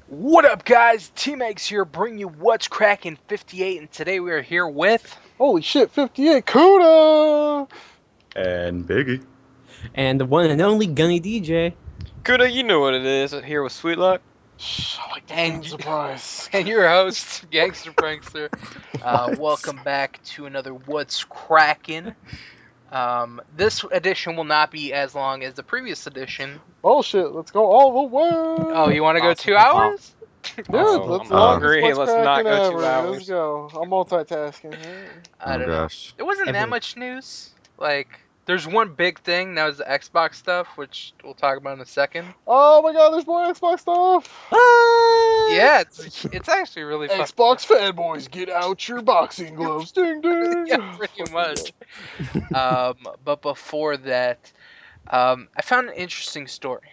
What up, guys? TeamxEggS here, bringing you What's Crackin' 58, and today we are here with... Holy shit, 58, Kuda! And Biggie. And the one and only Gunny DJ. Kuda, you know what it is. Here with Sweetluck. I like the game surprise. And your host, Gangster Prankster. Welcome back to another What's Crackin'. This edition will not be as long as the previous edition. Bullshit, let's go all the way! Oh, you want to go 2 hours? Dude, I'm long hungry. as Let's What's not Crackin' go 2 ever. hours. Let's go. I'm multitasking. I don't gosh. know. It wasn't that much news. Like, there's one big thing, that was the Xbox stuff, which we'll talk about in a second. Oh my god, there's more Xbox stuff! Yeah, it's actually really fun. Xbox fanboys, get out your boxing gloves. Ding ding! Yeah, pretty much. But before that, I found an interesting story.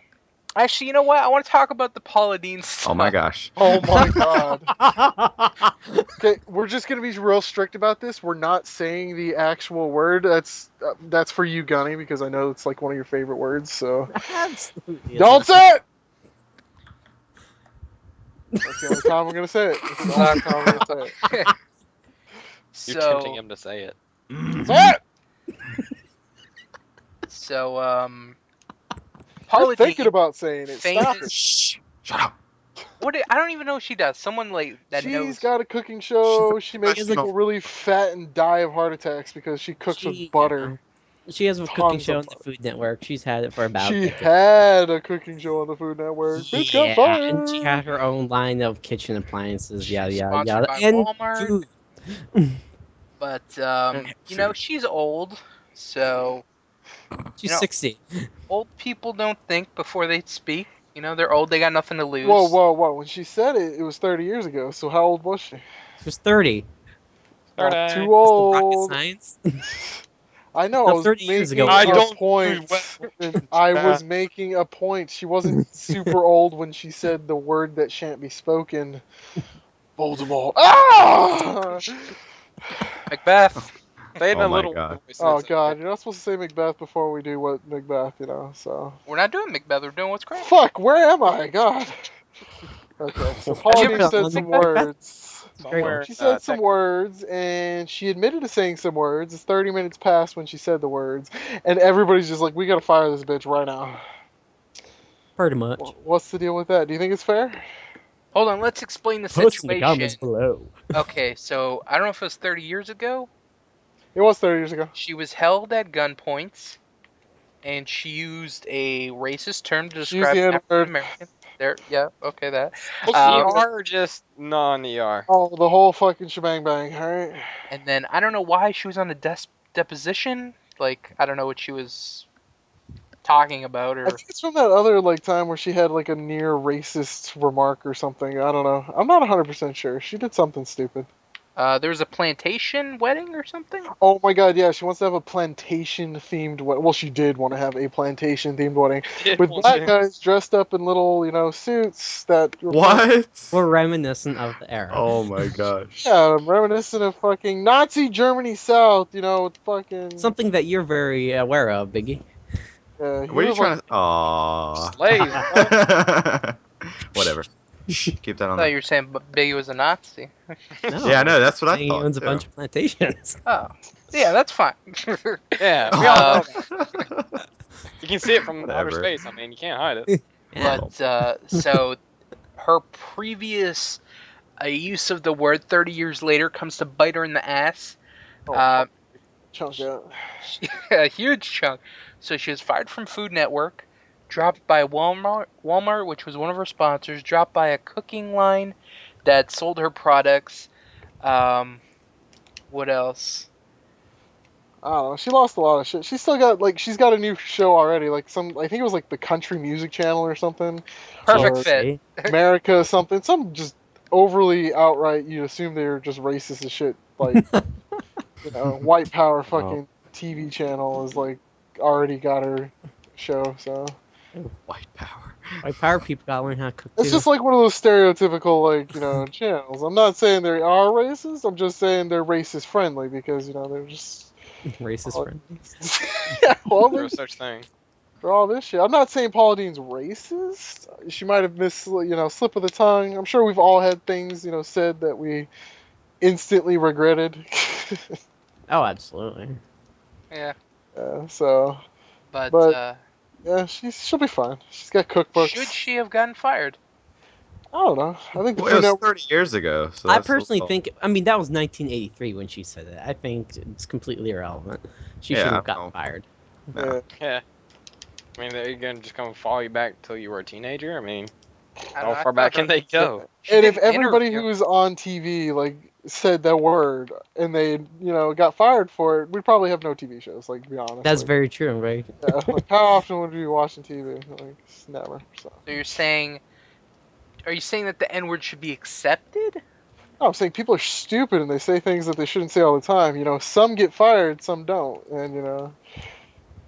Actually, you know what? I want to talk about the Paula Deen stuff. Oh my gosh. Oh my god. Okay, we're just gonna be real strict about this. We're not saying the actual word. That's for you, Gunny, because I know it's like one of your favorite words. So Absolutely. don't say it. That's the only time I'm gonna say it. That's the only time I'm gonna say it. You're tempting him to say it. Say it. So, You're Paula thinking Deen, about saying it. Stop it. famous. Shh. Shut up. I don't even know what she does. Someone like that She's knows. got a cooking show. She makes professional. people really fat and die of heart attacks because she cooks with butter. She has a Tons cooking of show on the butter. Food Network. She's had it for about a She decade. had a cooking show on the Food Network. Bitch got Yeah, fired. and she had her own line of kitchen appliances, yada She's yada sponsored yada, by and Walmart. food. But you know, she's old, so She's You know- 60. old people don't think before they speak. You know, they're old; they got nothing to lose. Whoa, whoa, whoa. When she said it, it was 30 years ago. So how old was she? She was 30. Not 30. too That's the rocket old. science. I know. No, I was 30 years making ago. I a don't point. I was making a point. She wasn't super old when she said the word that shan't be spoken. Voldemort. Ah! Macbeth. Say it in Oh a my little God. voice. Oh That's god, okay. you're not supposed to say Macbeth before we do what Macbeth, so. We're not doing Macbeth. We're doing What's Crackin'. Fuck, where am I? God. Okay, so Paula you Deen ever said done some Macbeth? words. Somewhere, She said some Texas. words, and she admitted to saying some words. It's 30 minutes past when she said the words, and everybody's just like, we gotta fire this bitch right now. Pretty much. What's the deal with that? Do you think it's fair? Hold on, let's explain the Post in the comments situation. below. Okay, so I don't know if it was 30 years ago. It was 30 years ago. She was held at gunpoint, and she used a racist term to She used describe the N-word. African American. There, yeah, okay, that. ER or just non-ER? Oh, the whole fucking shebang bang, alright? And then I don't know why she was on a deposition. Like, I don't know what she was talking about, I or think it's from that other time where she had a near racist remark or something. I don't know. I'm not 100% sure. She did something stupid. there was a plantation wedding or something. Oh my god, yeah, she wants to have a plantation themed wedding. Well, she did want to have a plantation themed wedding with black guys dressed up in little, suits that were What? We're reminiscent of the era. Oh my gosh. Yeah, reminiscent of fucking Nazi Germany South, with fucking. Something that you're very aware of, Biggie. Yeah, What are you trying to? Aww. Slave. Whatever. Keep that I on. thought you were saying Biggie was a Nazi. No, Yeah, no, that's what I he thought. owns a too. bunch of plantations. Oh, yeah, that's fine. Yeah, we all know Uh, that. You can see it from outer Whatever. space. I mean, you can't hide it. Yeah. But so her previous use of the word 30 years later comes to bite her in the ass. Oh, chunk out. A huge chunk. So she was fired from Food Network, dropped by Walmart, which was one of her sponsors, dropped by a cooking line that sold her products. What else? I don't know. She lost a lot of shit. She's still got she's got a new show already. I think it was the Country Music Channel or something. Perfect Or fit. America something. Some just overly outright. You assume they're just racist as shit. White Power fucking TV channel is already got her show. So White power. White power people gotta learn how to cook it's too. just one of those stereotypical channels. I'm not saying they are racist. I'm just saying they're racist friendly because they're just Racist Oh. friendly. yeah. Well, No such thing. for all this shit. I'm not saying Paula Deen's racist. She might have missed, slip of the tongue. I'm sure we've all had things, said that we instantly regretted. Oh, absolutely. Yeah, So, but yeah, she'll be fine. She's got cookbooks. should she have gotten fired? I don't know. I think the Well, it Food was Network. 30 years ago. So I that's personally still- think, I mean, that was 1983 when she said it. I think it's completely irrelevant. She should Yeah, have gotten no. fired. No. Yeah. I mean, they're gonna just come follow you back till you were a teenager. I mean, I don't how know, I far thought back her- can they go? She And did if an everybody interview. who was on TV said that word and they got fired for it, we'd probably have no TV shows. Like, to be honest. That's like, very true, right? yeah, like, how often would we be watching TV? Like, never. So. So you're saying, are you saying that the N word should be accepted? No, I'm saying people are stupid and they say things that they shouldn't say all the time. Some get fired, some don't, and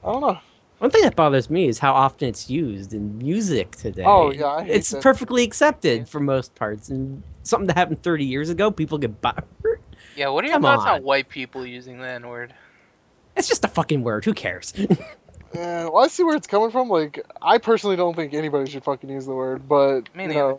I don't know. One thing that bothers me is how often it's used in music today. Oh, yeah, I hate it's that. perfectly accepted for most parts, and something that happened 30 years ago, people get fired. Yeah, what are your Come thoughts on on. white people using the N word? It's just a fucking word. Who cares? Yeah, well, I see where it's coming from. Like, I personally don't think anybody should fucking use the word, but Me neither.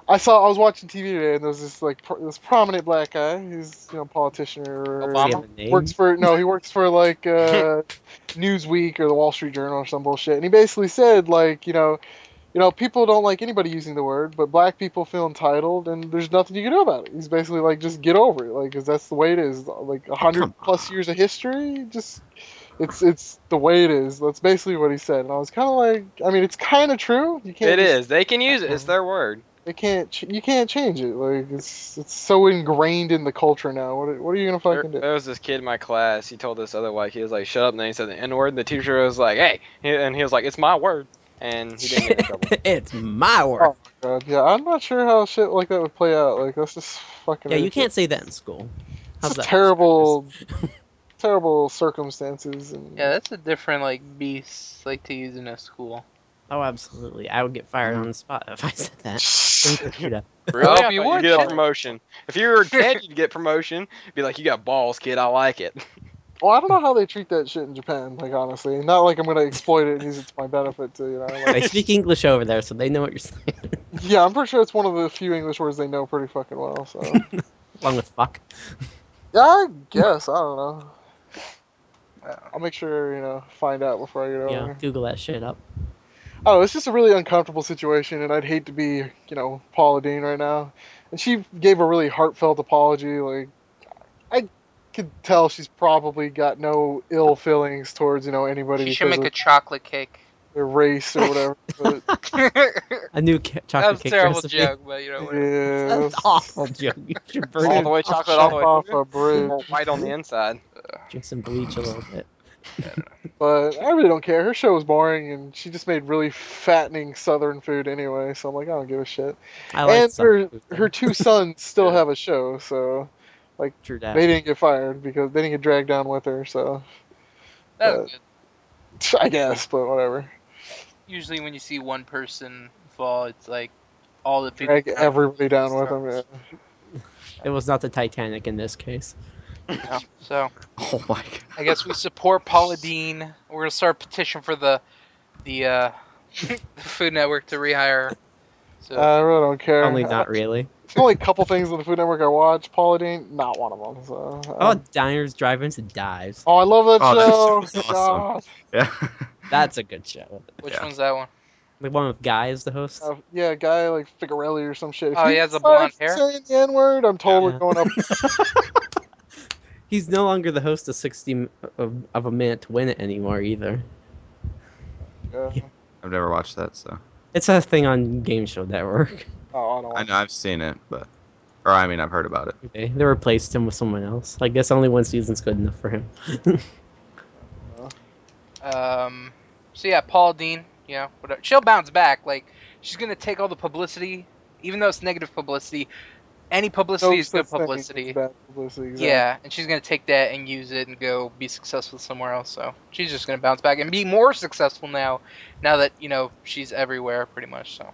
I was watching TV today, and there's this this prominent black guy. He's politician or Obama? Do you have a name? he works for like Newsweek or the Wall Street Journal or some bullshit. And he basically said like people don't like anybody using the word, but black people feel entitled, and there's nothing you can do about it. He's basically like, just get over it, like, 'cause that's the way it is. Like 100+ years of history, just it's the way it is. That's basically what he said, and I was kind of like, I mean, it's kind of true. You can't. It is. They can use it. It's their word. You can't change it. Like it's so ingrained in the culture now. What are you gonna fucking do? There was this kid in my class. He told this other white kid, he was like, "Shut up!" And then he said the N word. And the teacher was like, "Hey!" And he was like, "It's my word." And he didn't get in trouble. It's my word. Oh my god, yeah, I'm not sure how shit like that would play out. Like that's just fucking. Yeah, you ridiculous. can't say that in school. How's It's that? terrible, terrible circumstances. And Yeah, that's a different beast to use in a school. Oh, absolutely. I would get fired on the spot if I said that. Shoot. Really? Oh, I you thought would, you'd get a shit. promotion. If you were a kid, you'd get promotion. Be like, "You got balls, kid. I like it." Well, I don't know how they treat that shit in Japan. Like honestly, not like I'm gonna exploit it and use it to my benefit. To They like, speak English over there, so they know what you're saying. yeah, I'm pretty sure it's one of the few English words they know pretty fucking well. So Along with fuck. yeah, I guess I don't know. Wow. I'll make sure find out before I get over. Yeah, Google that shit up. Oh, it's just a really uncomfortable situation, and I'd hate to be, Paula Deen right now. And she gave a really heartfelt apology. Like, I could tell she's probably got no ill feelings towards, anybody She should because make a of chocolate cake. their race or whatever. But, That A new chocolate was a cake terrible recipe. joke, but whatever. yeah, That's awful joke. You should burn All it. the way chocolate, all the way off through. a bridge. Or white on the inside. Drink some bleach a little bit. But I really don't care. Her show was boring, and she just made really fattening Southern food anyway. So I'm like, I don't give a shit. I like And some food, her two sons still have a show, so True that. they didn't get fired because they didn't get dragged down with her. So That was good. I guess, but whatever. Usually when you see one person fall, it's like all the people. Drag everybody down with them. Yeah. It was not the Titanic in this case. Yeah, so Oh my god. I guess we support Paula Deen. We're gonna start a petition for the the Food Network to rehire her. So I really don't care. Only not really. There's only a couple things on the Food Network I watch. Paula Deen, not one of them. So. Oh, diners, drive-ins, and dives. Oh, I love that Oh, show. that's awesome. God. Yeah. That's a good show. which Yeah. one's that one? The one with Guy as the host. Yeah, a guy like Figarelli or some shit. If Oh, he has the starts blonde hair? Saying the N-word, I'm totally Yeah. going up. He's no longer the host of 60 of a Minute to Win It anymore either. Yeah. I've never watched that, so It's a thing on Game Show Network. Oh, I don't. I know I've seen it, but I've heard about it. They replaced him with someone else. I guess only one season's good enough for him. So yeah, Paula Deen. Whatever. She'll bounce back. Like she's gonna take all the publicity, even though it's negative publicity. Any publicity is good publicity. Bad publicity. Exactly. Yeah, and she's gonna take that and use it and go be successful somewhere else. So she's just gonna bounce back and be more successful now that she's everywhere pretty much. So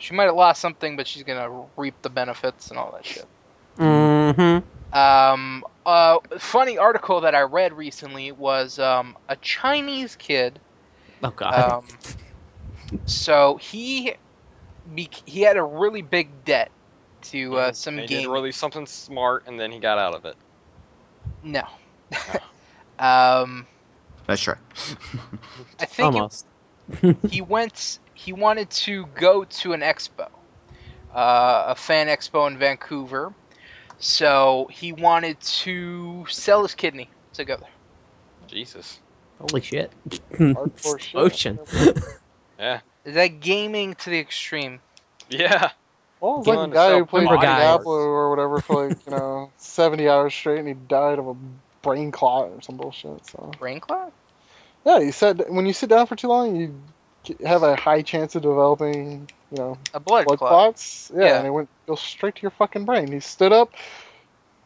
she might have lost something, but she's gonna reap the benefits and all that shit. Mm-hmm. funny article that I read recently was a Chinese kid. Oh God. So he had a really big debt to some He did gaming. really something smart, and then he got out of it. No. Nice try. I think Almost. he wanted to go to an expo, a fan expo in Vancouver. So he wanted to sell his kidney to go there. Jesus. Holy shit. Hardcore shit. Ocean. Yeah. Is that gaming to the extreme? Yeah. Well, it's He like a wanted to guy sell who played body Diablo parts. or whatever for like 70 hours straight, and he died of a brain clot or some bullshit. So Brain clot? yeah, he said when you sit down for too long, you have a high chance of developing A blood clot. clots. Yeah, Yeah. and it goes straight to your fucking brain. He stood up,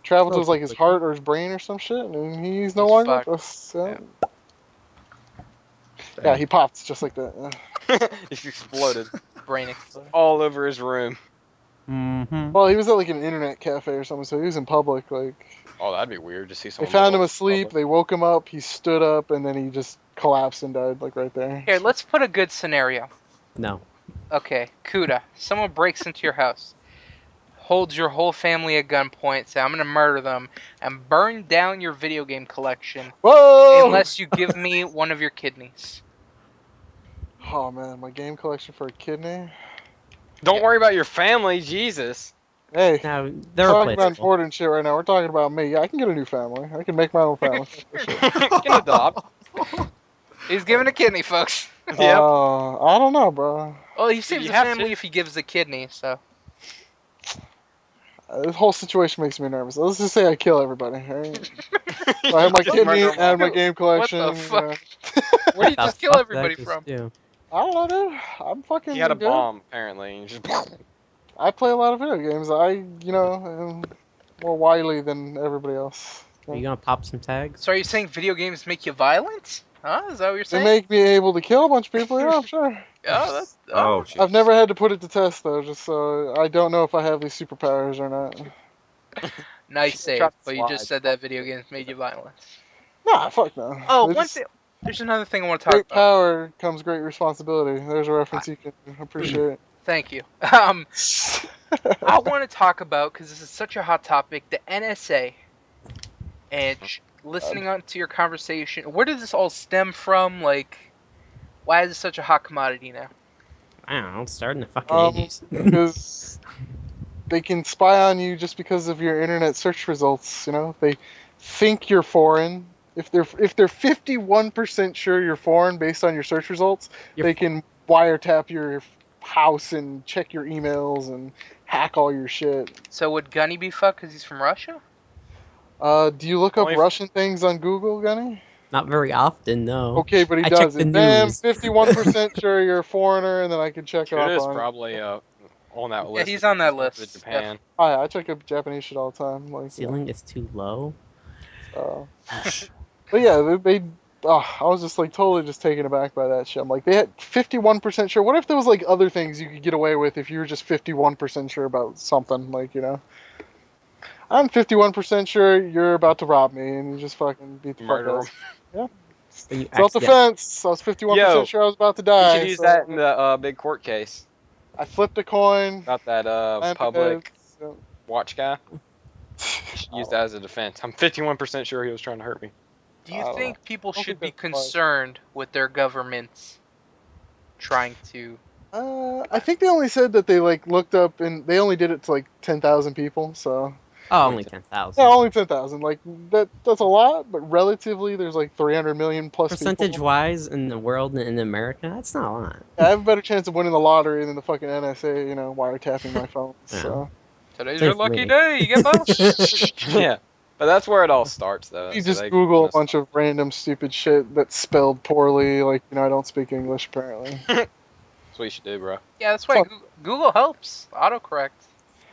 traveled to his, his heart or his brain or some shit, and he's no He's longer fucked. with us. Yeah, he popped just like that. Yeah. He exploded Brain exploded. all over his room. Mm-hmm. Well, he was at like an internet cafe or something, so he was in public. Like Oh, that'd be weird to see they someone. found him blow up asleep. public. They woke him up. He stood up, and then he just collapsed and died like right there. Here, let's put a good scenario. No. Okay, Kuda, someone breaks into your house, holds your whole family at gunpoint, say, I'm gonna murder them, and burn down your video game collection Whoa! unless you give me one of your kidneys. Oh man, my game collection for a kidney. Don't worry about your family, Jesus. Hey, Now they're talking about replaceable. important shit right now. We're talking about me. I can get a new family. I can make my own family. You can adopt. He's giving a kidney, folks. Yep. I don't know, bro. Well, he saves You the have family to. if he gives the kidney, so. This whole situation makes me nervous. Let's just say I kill everybody. Right? So I have my Just kidney murder 'em all. and my game collection. What the fuck? You Where do you The just kill fuck everybody that from? just do? I don't know, dude. I'm fucking He had a good. bomb, apparently. And just I play a lot of video games. Am more wily than everybody else. Are you gonna pop some tags? So are you saying video games make you violent? Huh? Is that what you're They saying? make me able to kill a bunch of people. Yeah, I'm sure. Oh, that's... Oh, shit. I've never had to put it to test though, just so I don't know if I have these superpowers or not. Nice save, Drop the but you just slide. said that video games made you violent. Nah, fuck no. Oh, There's one just thing... There's another thing I want to talk Great about. power comes great responsibility. There's a reference you can appreciate. Thank you. I want to talk about, because this is such a hot topic, the NSA. And listening on to your conversation, where does this all stem from? Like, why is it such a hot commodity now? I don't know. Starting the fucking Um, 80s. Because they can spy on you just because of your internet search results. You know, they think you're foreign. If they're 51% sure you're foreign based on your search results, they can wiretap your house and check your emails and hack all your shit. So would Gunny be fucked because he's from Russia? Do you look up Only if- Russian things on Google, Gunny? Not very often, no. Okay, but he I does checked the it. Bam, news. 51% sure you're a foreigner, and then I can check it It is off on. probably on that list. he's on that with list, Japan. I check up Japanese shit all the time. Like, Ceiling is too low. but yeah, they I was just like totally just taken aback by that shit. I'm like, they had 51% sure. What if there was like other things you could get away with if you were just 51% sure about something? Like, I'm 51% sure you're about to rob me, and you just fucking beat the Murder fuck out. When you Self-defense. I was 51% Yo, sure I was about to You die. should use so that in the big court case I flipped a coin. about that landed public heads, so- watch guy. You should use that as a defense. I'm 51% sure he was trying to hurt me. Do I you don't think people I don't should think be that's wise. concerned with their governments trying to... I think they only said that they like looked up and they only did it to like 10,000 people. So Oh, only 10,000. yeah, only 10,000. Like that's a lot, but relatively there's like 300 million plus people. Percentage-wise, in the world and in America, that's not a lot. I have a better chance of winning the lottery than the fucking NSA, wiretapping my phone. Yeah. So Today's Same your for lucky me. day, you get both? Yeah, but that's where it all starts, though. you So just they- Google a bunch of random stupid shit that's spelled poorly. Like I don't speak English apparently. That's what you should do, bro. Yeah, that's why Fuck. Google helps. Autocorrect.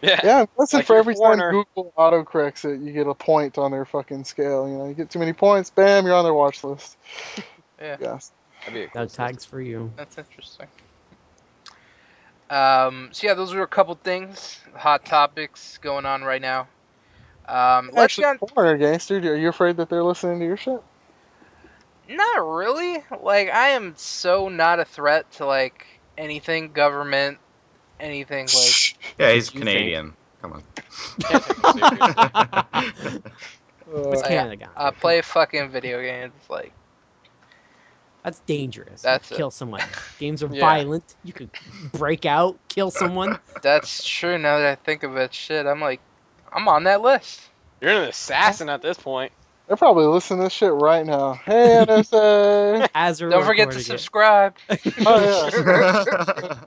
Yeah. Yeah, listen, Like for you're a every time foreigner. Google autocorrects it, you get a point on their fucking scale. You get too many points, bam, you're on their watch list. Yeah. Yes. That'd be a cool No tags for you. That's interesting. So yeah, those were a couple things, hot topics going on right now. Let's Actually, get on. former gangster, are you afraid that they're listening to your shit? Not really. Like, I am so not a threat to like anything government, anything like. Yeah, he's Just you Canadian. Come on. Can't take it seriously. What's Canada got? Play fucking video games. Like, That's dangerous. That's you it. kill someone. Games are Yeah. violent. You could break out, kill someone. that's true. Now that I think of it, shit, I'm like, I'm on that list. You're an assassin at this point. They're probably listening to this shit right now. Hey, NSA! As we're Don't forget to recording it. subscribe. Oh,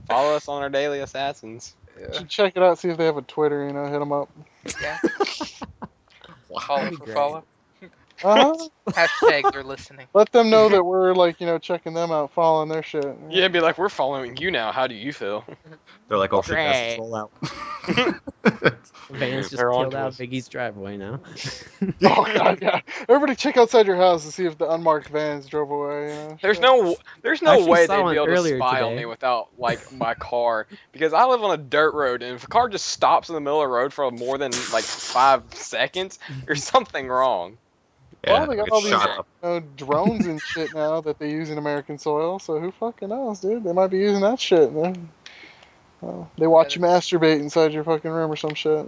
Follow us on our daily assassins. You should check it out, see if they have a Twitter, hit them up. Yeah. That'd Follow be for great. follow. Uh-huh. Hashtag they're listening. Let them know that we're, checking them out, following their shit. Yeah, be like, we're following you now. How do you feel? They're like, oh shit, Great. that's roll out. Vans just They're on killed to out us. Biggie's driveway now. Oh, God, yeah. Everybody check outside your house to see if the unmarked vans drove away. There's Shit. no I actually way saw they'd one be able to earlier spy on today. me without my car, because I live on a dirt road, and if a car just stops in the middle of the road for more than 5 seconds, there's something wrong. Yeah, Well, they got get all these shot up. drones and shit now that they use in American soil, so who fucking knows, dude? They might be using that shit. They watch you masturbate inside your fucking room or some shit.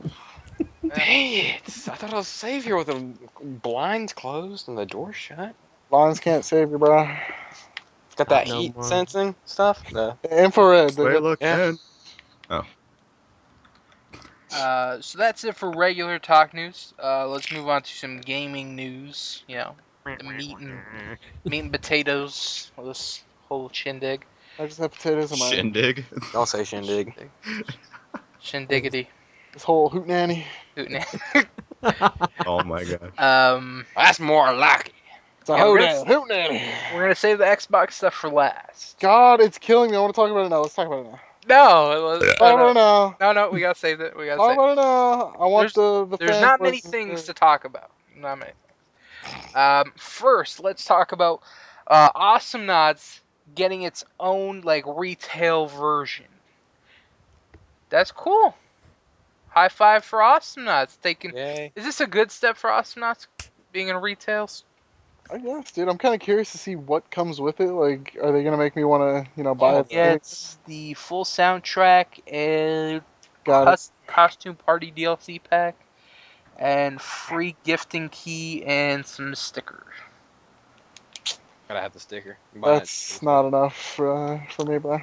Dang it! I thought I was safe here with the blinds closed and the door shut. Lines can't save you, bro. Got that No heat more. sensing stuff. The Infrared. they Way got- looking. Yeah. So that's it for regular talk news. Let's move on to some gaming news. You know, the meat and potatoes of this whole shindig. I just have potatoes in my Shindig. don't say shindig. Shindiggity. this whole hootenanny. Hootenanny. Oh my god. That's more like it. It's a Yeah, we're hootenanny. We're gonna save the Xbox stuff for last. God, it's killing me. I want to talk about it now. Let's talk about it now. No, Talk about it now. no, we gotta save it. We gotta Talk save it. about it now. I want the There's fan not many voices things to- to talk about. Not many things. First, let's talk about Awesomenauts getting its own retail version. That's cool. High five for Awesomenauts. Yay. Is this a good step for Awesomenauts being in retails? I guess, dude. I'm kind of curious to see what comes with it. Like, are they gonna make me want to, buy it? Yeah, it's the full soundtrack and Got it. costume party DLC pack, and free gifting key and some stickers. Gotta have the sticker. I'm buying That's not enough for me, bro.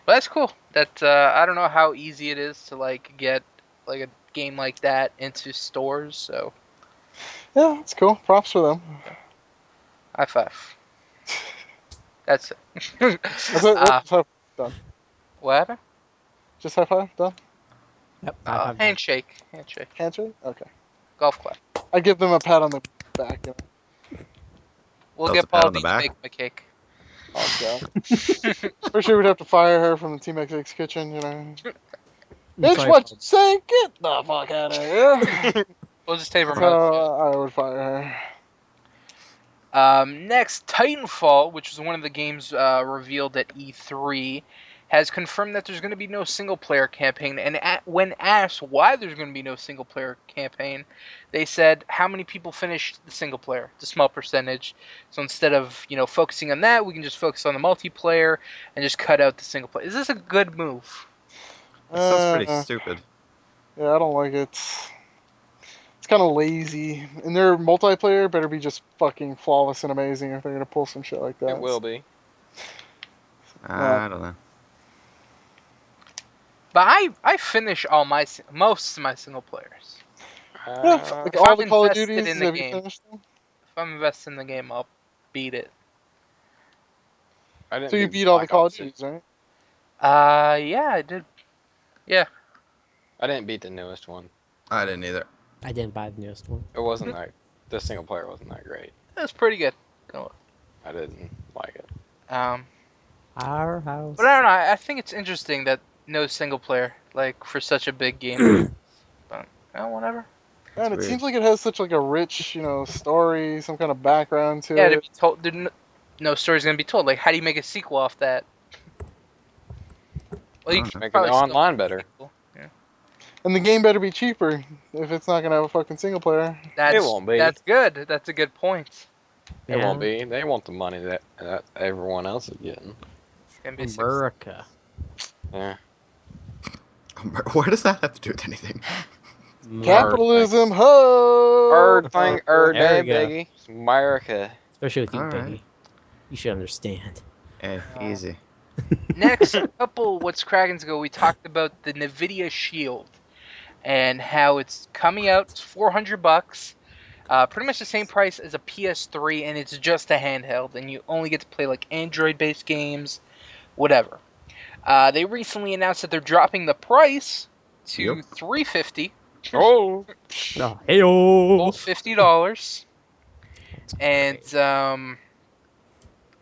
But that's cool. That I don't know how easy it is to get a game like that into stores. So Yeah, it's cool. Props for them. high five. That's it. That's it. That's high, What happened? just high five. Done. Yep. I've- Handshake. Handshake. Okay. Golf clap. I give them a pat on the back. We'll That's get a pat Paula on the Deen to back? make my cake. Oh god. Pretty sure we'd have to fire her from the TeamxEgg's kitchen. Bitch, Sorry, what you say? Get the fuck out of here. We'll just take her So mouth. I would fire her. Next, Titanfall, which was one of the games revealed at E3, has confirmed that there's going to be no single-player campaign. And when asked why there's going to be no single-player campaign, they said how many people finished the single-player. It's a small percentage. So instead of focusing on that, we can just focus on the multiplayer and just cut out the single-player. Is this a good move? That sounds pretty Uh, stupid. Yeah, I don't like it. It's kind of lazy. And their multiplayer better be just fucking flawless and amazing if they're gonna pull some shit like that. It will be. I don't know. But I finish most of my single players. Yeah, like if all I'm the Call of invested Duties, in the have you game. finished them? If I'm invested in the game, I'll beat it. I didn't So you do beat all the Black Call of Ops 6. Duties, right? Yeah, I did. I didn't beat the newest one. I didn't either. I didn't buy the newest one. It wasn't the single player wasn't that great. It was pretty good. I didn't like it. Our house. But I don't know. I think it's interesting that no single player, for such a big game. But whatever. Man, it weird. seems like it has such a rich, story, some kind of background to Yeah, it. to be told, no story's gonna be told. Like, how do you make a sequel off that? Well, you I don't can Make it probably still online make a better. sequel, Yeah. And the game better be cheaper if it's not gonna have a fucking single player. That's, won't be. That's good. That's a good point. It won't be. They want the money that everyone else is getting. It's gonna be America. Yeah. What does that have to do with anything? Capitalism, ho! Bird thing, There we go. Biggie. It's America. Especially with you, Alright. Biggie. You should understand. Hey, easy. Next, a couple What's Crackin's ago, we talked about the Nvidia Shield and how it's coming out. It's $400, pretty much the same price as a PS3, and it's just a handheld, and you only get to play like Android-based games, whatever. They recently announced that they're dropping the price to $350, Oh. Oh, heyo! full $50, and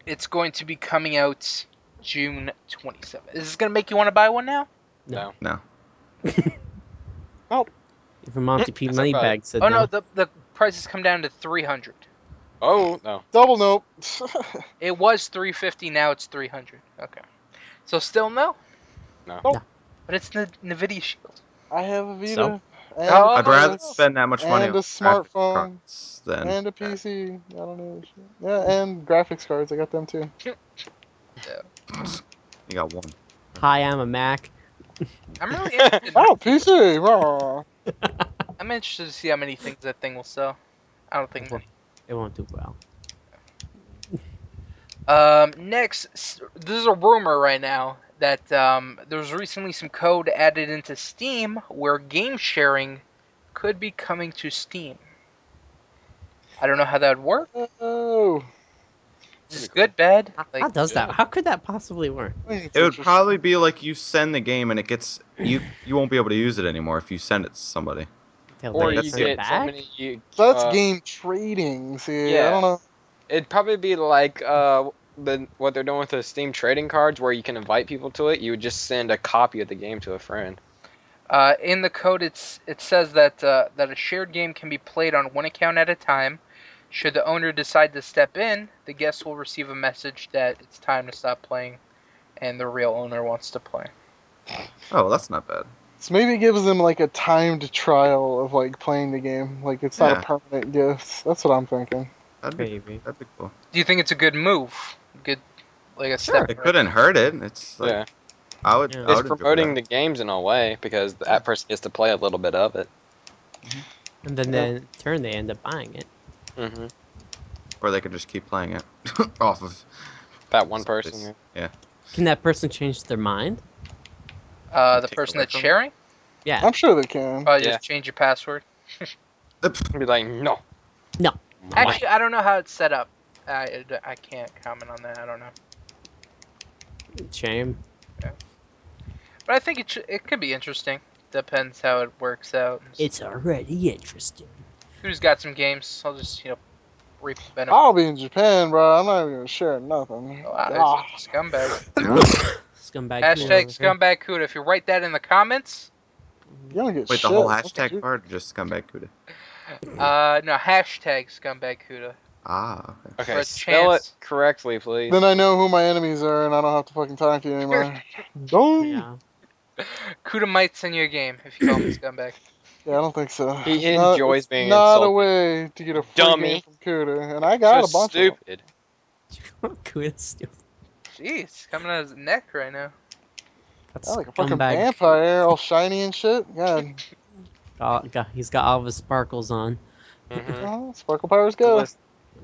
it's going to be coming out June 27th. Is this gonna make you want to buy one now? No. No. If a Monty P. That's Moneybag said Oh no. no, the price has come down to $300. Oh, no. Double nope. It was $350, now it's $300. Okay. So still no? No. Nope. But it's the Nvidia Shield. I have a Vita. So? And Oh, I'd rather spend that much money and on a smartphone, graphics than and a PC. I don't know. Yeah, and graphics cards. I got them too. you got one. Hi, I'm a Mac. I'm really interested. Oh, PC. Raw. I'm interested to see how many things that thing will sell. I don't think many. It won't do well. Next, there's a rumor right now that there's recently some code added into Steam where game sharing could be coming to Steam. I don't know how that would work. Oh. Is it good, bad? How does that? How could that possibly work? It would probably be like you send the game and it gets you won't be able to use it anymore if you send it to somebody. They'll Or let you it send it get so back? many. So that's game trading. See, yeah. I don't know. It'd probably be like what they're doing with the Steam trading cards, where you can invite people to it. You would just send a copy of the game to a friend. In the code, it says that a shared game can be played on one account at a time. Should the owner decide to step in, the guest will receive a message that it's time to stop playing, and the real owner wants to play. Oh, well, that's not bad. So maybe it gives them like a timed trial of like playing the game. Like it's not a permanent gift. That's what I'm thinking. That'd be cool. Do you think it's a good move? Good, like a Sure, step. it couldn't hurt it. It's like, Yeah. I would. Yeah. I It's would enjoy promoting that. the games in a way, because that person gets to play a little bit of it. And then in turn, they end up buying it. Mm-hmm. Or they could just keep playing it off of That one person. Yeah. Can that person change their mind? The Take person away that's from it? sharing? Yeah. I'm sure they can. Probably Yeah. just change your password. Be like, no. No. Actually, I don't know how it's set up. I can't comment on that. I don't know. Shame. But I think it could be interesting. Depends how it works out. It's already interesting. Who's got some games? I'll just reap the benefit. I'll be in Japan, bro. I'm not even gonna share nothing. Wow, there's a scumbag. Scumbag. Hashtag cool over scumbag Kuda. If you write that in the comments, You don't get Wait, shit. the whole That's what hashtag you- part or just scumbag Kuda? no, hashtag scumbag Kuda. Ah, okay. Okay, For a spell chance. it correctly, please. Then I know who my enemies are, and I don't have to fucking talk to you anymore. here. Don't. Yeah. Kuda might send you a game if you call him scumbag. Yeah, I don't think so. He It's not- enjoys it's being not a insulted. way to get a free Dummy. game from Cuda, and I got So a bunch of them. stupid. Kuda's stupid. Jeez, coming out of his neck right now. That's I like a fucking scumbag. vampire, all shiny and shit. God, He's got all of his sparkles on. Mhm. oh, sparkle powers go.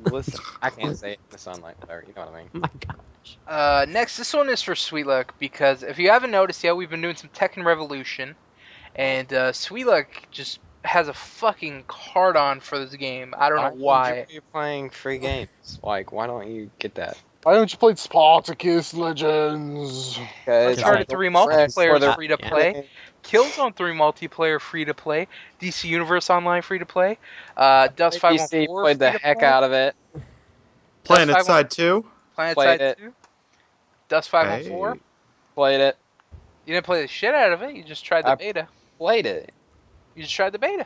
Listen, I can't say it in the sunlight, whatever, you know what I mean. Oh my gosh. Next, this one is for Sweet Luck because if you haven't noticed yet, we've been doing some Tekken Revolution, and Sweet Luck just has a fucking hard on for this game. I don't know why. You're playing free games. Like, why don't you get that? Why haven't you played Spartacus Legends? Because Uncharted 3 multiplayer is free to Yeah. play. Killzone 3 multiplayer free to play. DC Universe Online free to play. Dust 514 DC played the heck out of it. Playing Dust it side 2? Planet Played Side it. 2. Dust 514. Played it. You didn't play the shit out of it. You just tried the I- beta. Played it. You just tried the beta.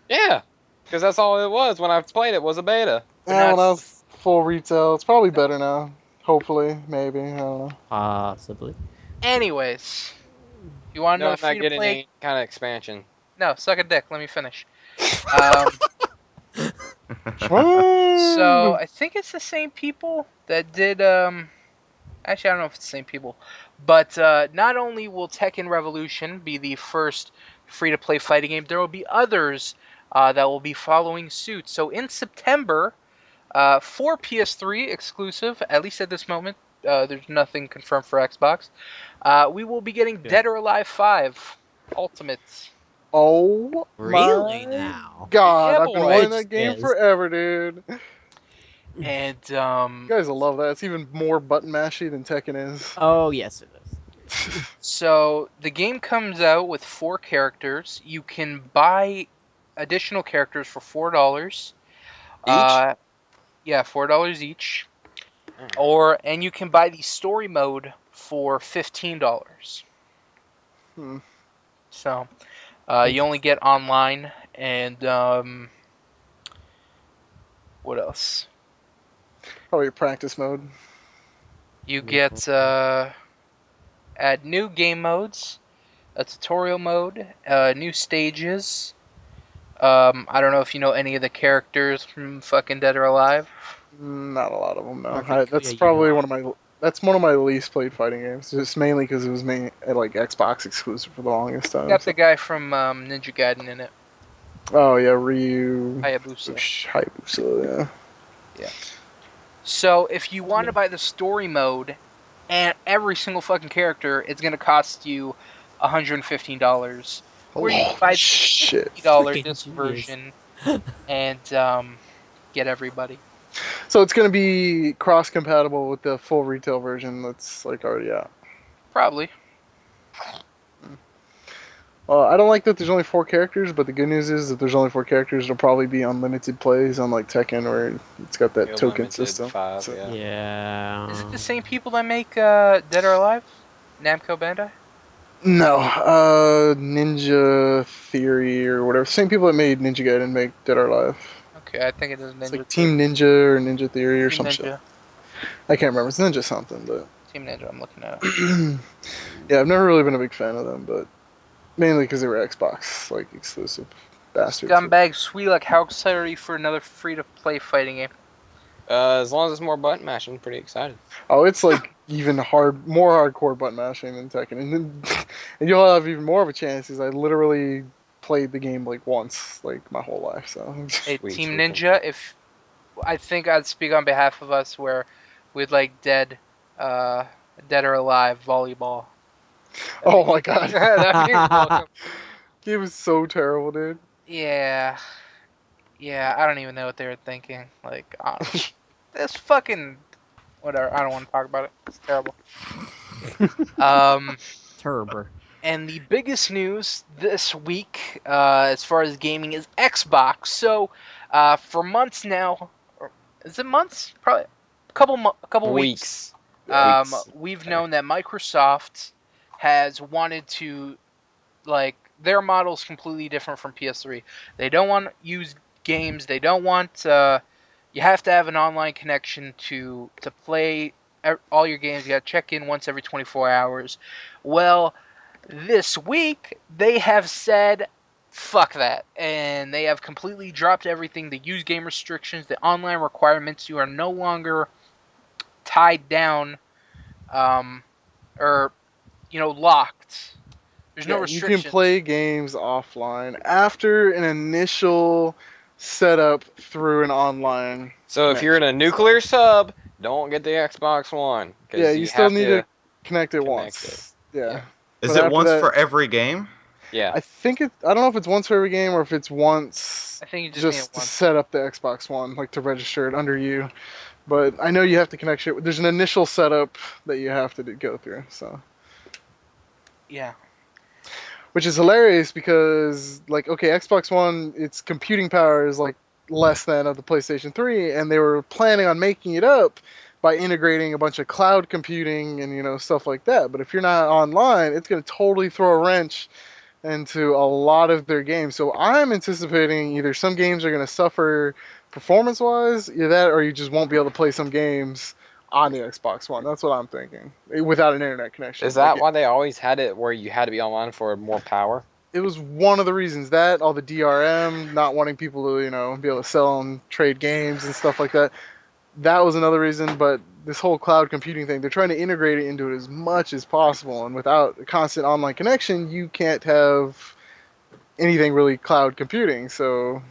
Yeah. Because that's all it was when I played it, was a beta. But Yeah, now when I it's- was full retail, it's probably better now. Hopefully, maybe, I don't know. Possibly. Anyways, you want to No, know I'm free not to getting play? any kind of expansion. No, suck a dick. Let me finish. So I think it's the same people that did. Actually, I don't know if it's the same people, but not only will Tekken Revolution be the first free-to-play fighting game, there will be others that will be following suit. So in September, for PS3 exclusive, at least at this moment, there's nothing confirmed for Xbox. We will be getting Dead or Alive 5 Ultimate. Oh Really my now? God, Yeah, I've been boy. wanting that game Yes. forever, dude. And You guys will love that. It's even more button mashy than Tekken is. Oh, yes, it is. so the game comes out with 4 characters. You can buy additional characters for $4. Each? Yeah, $4 each. Mm. And you can buy the story mode for $15. Hmm. So you only get online and what else? Probably a practice mode. You get add new game modes, a tutorial mode, new stages. I don't know if you know any of the characters from fucking Dead or Alive. Not a lot of them, no. Perfect. That's Yeah, you probably know. one of my least played fighting games. Just mainly because it was like Xbox exclusive for the longest time. Got so- the guy from Ninja Gaiden in it, Oh yeah, Ryu. Hayabusa. Hayabusa, yeah. So if you want to buy the story mode and every single fucking character, it's gonna cost you $115. Or you can buy the Shit. $50 Freaking disc genius. version and get everybody. So it's gonna be cross compatible with the full retail version that's like already out. Probably. Well, I don't like that there's only 4 characters, but the good news is that there's only 4 characters. There'll probably be unlimited plays, unlike Tekken, where it's got that token Limited system. 5, So- yeah. Yeah. Is it the same people that make Dead or Alive? Namco Bandai? No, Ninja Theory or whatever. Same people that made Ninja Gaiden make Dead or Alive. Okay, I think it is Ninja. It's like Team Ninja or Ninja Theory or Team some Ninja. shit. I can't remember. It's Ninja something, but Team Ninja, I'm looking at it. yeah, I've never really been a big fan of them, but mainly because they were Xbox like exclusive bastards. Scumbag Sweelak, how excited are you for another free-to-play fighting game? As long as it's more button mashing, I'm pretty excited. Oh, it's like even more hardcore button mashing than Tekken, and you'll have even more of a chance. Because I literally played the game like once, like my whole life. So Hey, Sweet, Team sweet. Ninja, if I think I'd speak on behalf of us, where we'd like Dead or Alive volleyball. oh my god, That'd be welcome. game was so terrible, dude. Yeah, I don't even know what they were thinking. Like, this fucking whatever. I don't want to talk about it. It's terrible. Turbo. And the biggest news this week, as far as gaming, is Xbox. So, for months now, or is it months? Probably a couple weeks. Weeks. We've known that Microsoft has wanted to, like, their model is completely different from PS3. They don't want to use games. They don't want. You have to have an online connection to play all your games. You got to check in once every 24 hours. Well, this week they have said fuck that, and they have completely dropped everything. The use game restrictions, the online requirements. You are no longer tied down, or locked. There's no Yeah, you restrictions. can play games offline after an initial setup through an online. So if you're in a nuclear sub, don't get the Xbox One. 'cause Yeah, you still have need to connect it connect once. Yeah. Yeah. Is But it after once that- for every game? Yeah. I think I don't know if it's once for every game or if it's once I think you just need just it to once. set up the Xbox One, like to register it under you. But I know you have to connect it. There's an initial setup that you have to go through. So, Yeah. which is hilarious because, like, okay, Xbox One, its computing power is like less than of the PlayStation 3, and they were planning on making it up by integrating a bunch of cloud computing and stuff like that. But if you're not online, it's going to totally throw a wrench into a lot of their games. So I'm anticipating either some games are going to suffer performance-wise, either that, or you just won't be able to play some games on the Xbox One. That's what I'm thinking, without an internet connection. Is that Like, why they always had it where you had to be online for more power? It was one of the reasons, that all the DRM, not wanting people to be able to sell and trade games and stuff like that. That was another reason. But this whole cloud computing thing, they're trying to integrate it into it as much as possible. And without a constant online connection, you can't have anything really cloud computing. So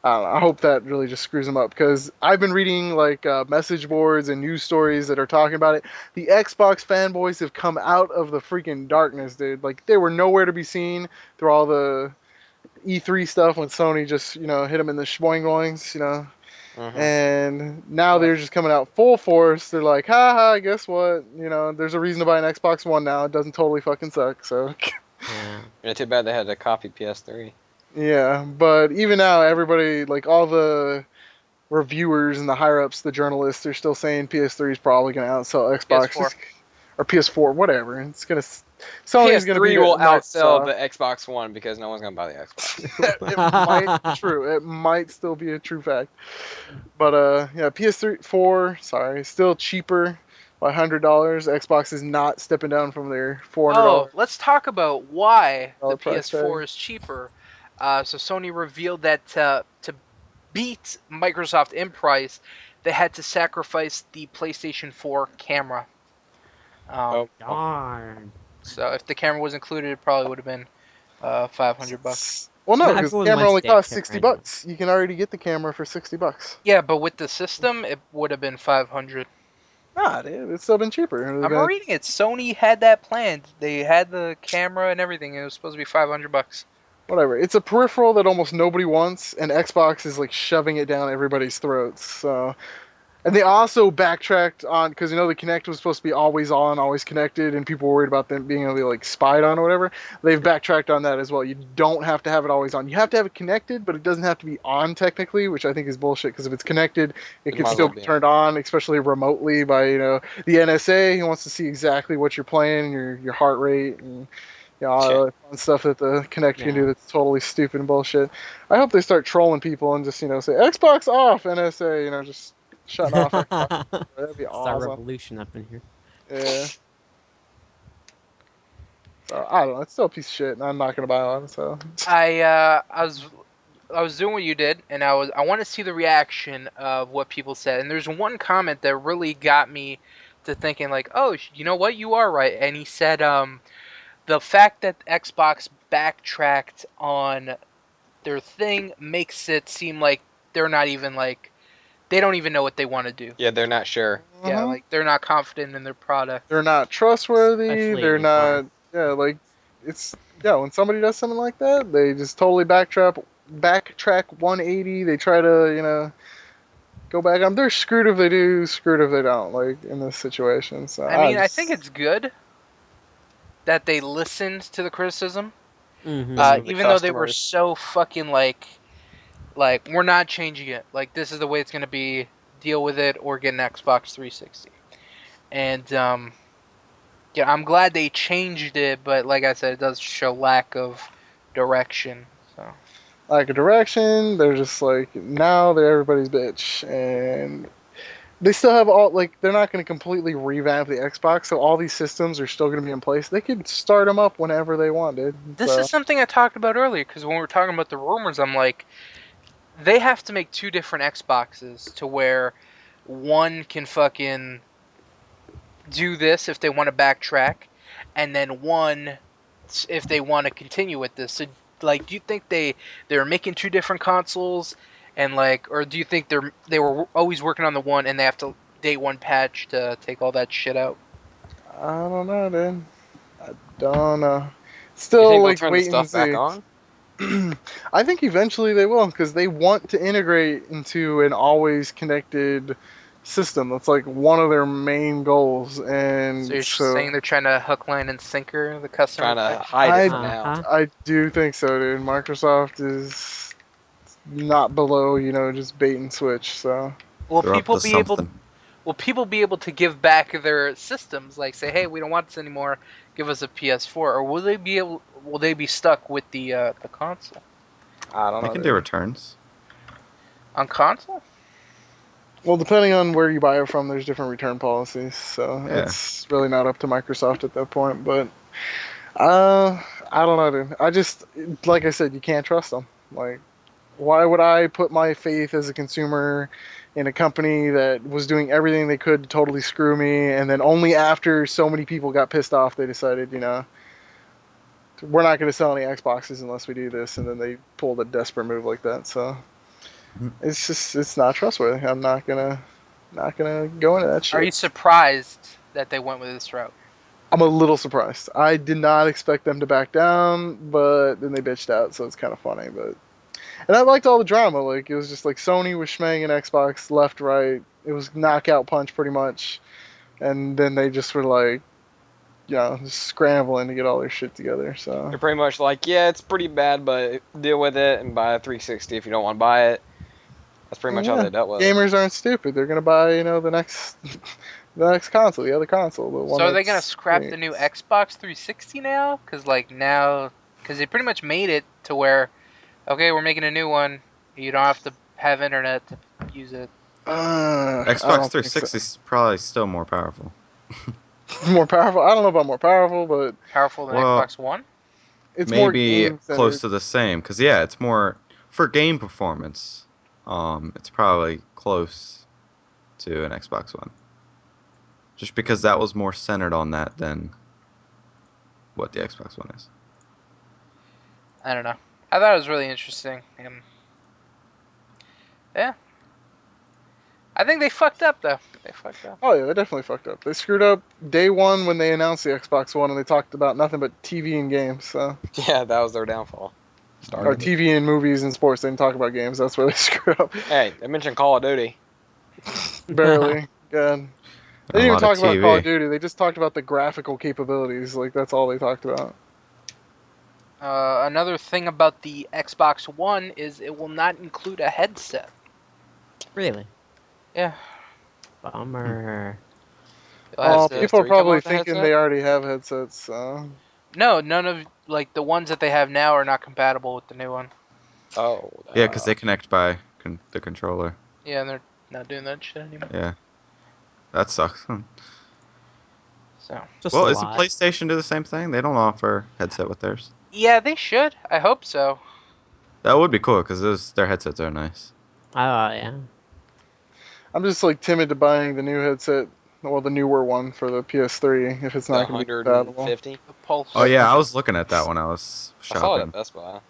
I don't know, I hope that really just screws them up, because I've been reading like message boards and news stories that are talking about it. The Xbox fanboys have come out of the freaking darkness, dude. Like, they were nowhere to be seen through all the E3 stuff when Sony just hit them in the schmoing. And now they're just coming out full force. They're like, ha, guess what? There's a reason to buy an Xbox One now. It doesn't totally fucking suck. So Yeah, too bad they had to copy PS3. yeah, but even now, everybody, like all the reviewers and the higher ups, the journalists, are still saying PS3 is probably going to outsell Xbox PS4. or PS4, whatever. It's gonna Sony's going to be PS3 will outsell Microsoft. the Xbox One because no one's gonna buy the Xbox. It might be true. It might still be a true fact. But yeah, PS4, sorry, still cheaper by $100. Xbox is not stepping down from their $400. Oh, let's talk about why the Dollar price PS4 tag. is cheaper. So Sony revealed that to beat Microsoft in price, they had to sacrifice the PlayStation 4 camera. Darn. So if the camera was included, it probably would have been $500. Well, no, Not because the everyone camera wants only that costs camera $60. You can already get the camera for $60. Yeah, but with the system, it would have been 500. Nah, dude, it's still been cheaper. I'm reading it. Sony had that planned. They had the camera and everything. And it was supposed to be $500. Whatever. It's a peripheral that almost nobody wants, and Xbox is like shoving it down everybody's throats. So, and they also backtracked on, because the Kinect was supposed to be always on, always connected, and people were worried about them being able to be like spied on or whatever. They've backtracked on that as well. You don't have to have it always on. You have to have it connected, but it doesn't have to be on technically, which I think is bullshit. Because if it's connected, it can might as still well be be. turned on, especially remotely by the NSA, who wants to see exactly what you're playing, your heart rate, and all the fun stuff that the Kinect can do that's totally stupid and bullshit. I hope they start trolling people and just, say, Xbox off, NSA, just shutting off Xbox. That'd be It's our awesome. revolution up in here. Yeah. So, I don't know. It's still a piece of shit, and I'm not going to buy one, so. I was doing what you did, and I want to see the reaction of what people said. And there's one comment that really got me to thinking, like, oh, you know what, you are right. And he said, the fact that Xbox backtracked on their thing makes it seem like they're not even like, they don't even know what they want to do. Yeah, they're not sure. Yeah, like they're not confident in their product. They're not trustworthy. Especially They're in not. Yeah, like when somebody does something like that, they just totally backtrack 180. They try to go back on. They're screwed if they do, screwed if they don't. Like in this situation. So I think it's good that they listened to the criticism, Mm-hmm. even though they were so fucking like we're not changing it. Like, this is the way it's gonna be. Deal with it or get an Xbox 360. And yeah, I'm glad they changed it, but like I said, it does show lack of direction. So lack of direction. They're just like, now they're everybody's bitch, and they still have they're not going to completely revamp the Xbox, so all these systems are still going to be in place. They could start them up whenever they want, dude. This is something I talked about earlier, because when we were talking about the rumors, I'm like, they have to make two different Xboxes to where one can fucking do this if they want to backtrack, and then one if they want to continue with this. So, like, do you think they're making two different consoles, and or do you think they were always working on the one and they have to day one patch to take all that shit out? I don't know, dude. I don't know. You Still, think like, they'll turn wait the and stuff see. back on? I think eventually they will, because they want to integrate into an always connected system. That's like one of their main goals. And So you're saying they're trying to hook, line, and sinker the customer? Trying to hide it for I- now. I do think so, dude. Microsoft is not below, just bait and switch. So Will They're up people to be able? something. Will people be able to give back their systems? Like, say, hey, we don't want this anymore. Give us a PS4, or will they be able? Will they be stuck with the console? I don't They know. can do returns. On console? well, depending on where you buy it from, there's different return policies. So Yeah. it's really not up to Microsoft at that point. But I I don't know, dude. I just, like I said, you can't trust them. Like, why would I put my faith as a consumer in a company that was doing everything they could to totally screw me, and then only after so many people got pissed off, they decided, we're not going to sell any Xboxes unless we do this, and then they pulled a desperate move like that. So it's not trustworthy. I'm not gonna go into that shit. Are you surprised that they went with this route? I'm a little surprised. I did not expect them to back down, but then they bitched out, so it's kind of funny. And I liked all the drama. Like, it was just like Sony was schmanging Xbox left, right. It was knockout punch pretty much, and then they just were like, just scrambling to get all their shit together. So They're pretty much like, yeah, it's pretty bad, but deal with it and buy a 360 if you don't want to buy it. That's pretty much how they dealt with it. Gamers aren't stupid. They're gonna buy, the next console, the other console. The one So are they gonna scrap the new Xbox 360 now? Because they pretty much made it to where, okay, we're making a new one. You don't have to have internet to use it. Xbox 360 is probably still more powerful. More powerful? I don't know about more powerful, but Powerful than Xbox One? it's more Maybe game close to the same, because it's more for game performance. It's probably close to an Xbox One, just because that was more centered on that than what the Xbox One is. I don't know. I thought it was really interesting. And yeah. I think they fucked up, though. They fucked up. Oh, yeah, they definitely fucked up. They screwed up day one when they announced the Xbox One, and they talked about nothing but TV and games. So. Yeah, that was their downfall. Or TV and movies and sports. They didn't talk about games. That's where they screwed up. Hey, they mentioned Call of Duty. Barely. God. They didn't even A lot talk of about TV. Call of Duty. They just talked about the graphical capabilities. Like, that's all they talked about. Another thing about the Xbox One is it will not include a headset. Really? Yeah. Bummer. You'll have to- People are PS3 probably come with a thinking headset? they already have headsets. So. No, none of the ones that they have now are not compatible with the new one. Oh. Yeah, because they connect by the controller. Yeah, and they're not doing that shit anymore. Yeah, that sucks. So Just Well, a isn't lot. PlayStation do the same thing? They don't offer headset with theirs. yeah, they should. I hope so. That would be cool because their headsets are nice. Yeah. I'm just like timid to buying the new headset, well, the newer one for the PS3 if it's not going to be compatible. 150. The Pulse. Oh yeah, I was looking at that when I was I saw it shopping. at Best Buy.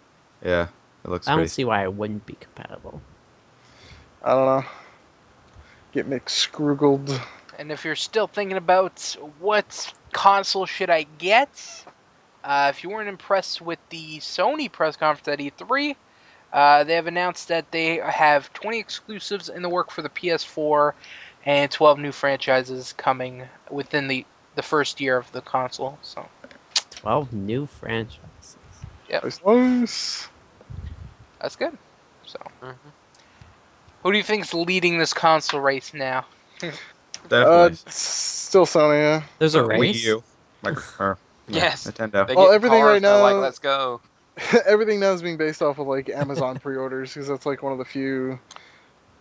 Yeah, it looks I don't pretty. see why it wouldn't be compatible. I don't know. Get McScroogled. And if you're still thinking about what console should I get, if you weren't impressed with the Sony press conference at E3, they have announced that they have 20 exclusives in the work for the PS4 and 12 new franchises coming within the first year of the console. So 12 new franchises. Nice. that's good. So Mhm. who do you think's leading this console race now? Definitely. Still Sony, yeah. There's a Wii race? Wii U. Yes. Nintendo. They Well, get everything cars, right they're like, now- let's go. Everything now is being based off of like Amazon pre-orders because that's like one of the few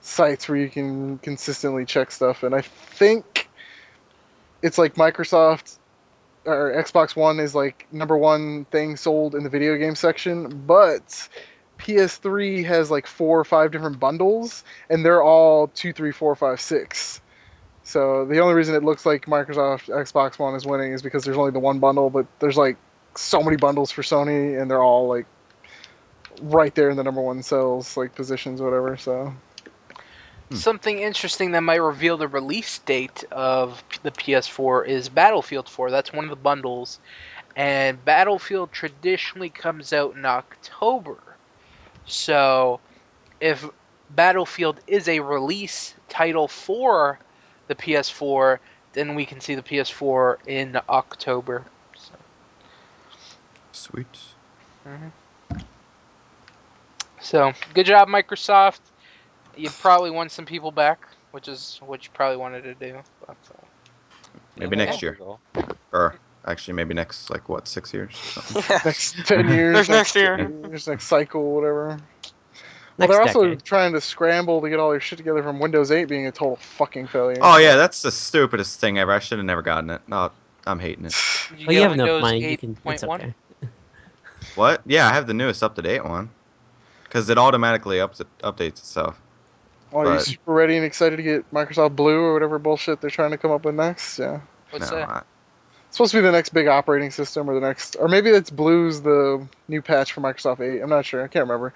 sites where you can consistently check stuff. And I think it's like Microsoft or Xbox One is like #1 thing sold in the video game section, but PS3 has like 4 or 5 different bundles, and they're all 2, 3, 4, 5, 6. So the only reason it looks like Microsoft Xbox One is winning is because there's only the one bundle, but there's like so many bundles for Sony, and they're all like right there in the #1 sales like positions, whatever. So Something interesting that might reveal the release date of the PS4 is Battlefield 4. That's one of the bundles. And Battlefield traditionally comes out in October. So if Battlefield is a release title for the PS4, then we can see the PS4 in October. So, Sweet. so good job, Microsoft. You probably won some people back, which is what you probably wanted to do. But, Maybe Yeah, next year. cool. Or actually, maybe next 6 years. Or something. next 10 years, There's next year. next cycle, whatever. Well, Next they're also decade. trying to scramble to get all their shit together from Windows 8 being a total fucking failure. Oh yeah, that's the stupidest thing ever. I should have never gotten it. No, I'm hating it. did Well, you get have enough Windows money. You can. It's 8.1? okay. What? Yeah, I have the newest up-to-date one. Because it automatically updates itself. Oh, are you But- super ready and excited to get Microsoft Blue or whatever bullshit they're trying to come up with next? Yeah. What's no, that? It's supposed to be the next big operating system, or the next, or maybe that's Blue's the new patch for Microsoft 8. I'm not sure. I can't remember.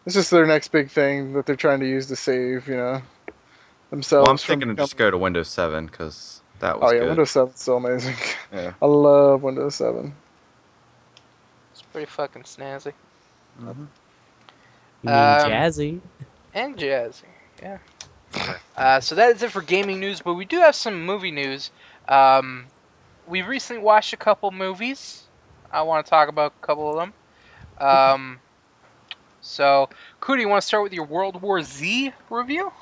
It's just their next big thing that they're trying to use to save, themselves. well, I'm from thinking to just go to Windows 7 because that was Oh yeah, good. Windows 7 is still amazing. Yeah. I love Windows 7. It's pretty fucking snazzy. You mean Um, jazzy? And jazzy, yeah. So that is it for gaming news, but we do have some movie news. We've recently watched a couple movies. I want to talk about a couple of them. So, Cootie, you want to start with your World War Z review?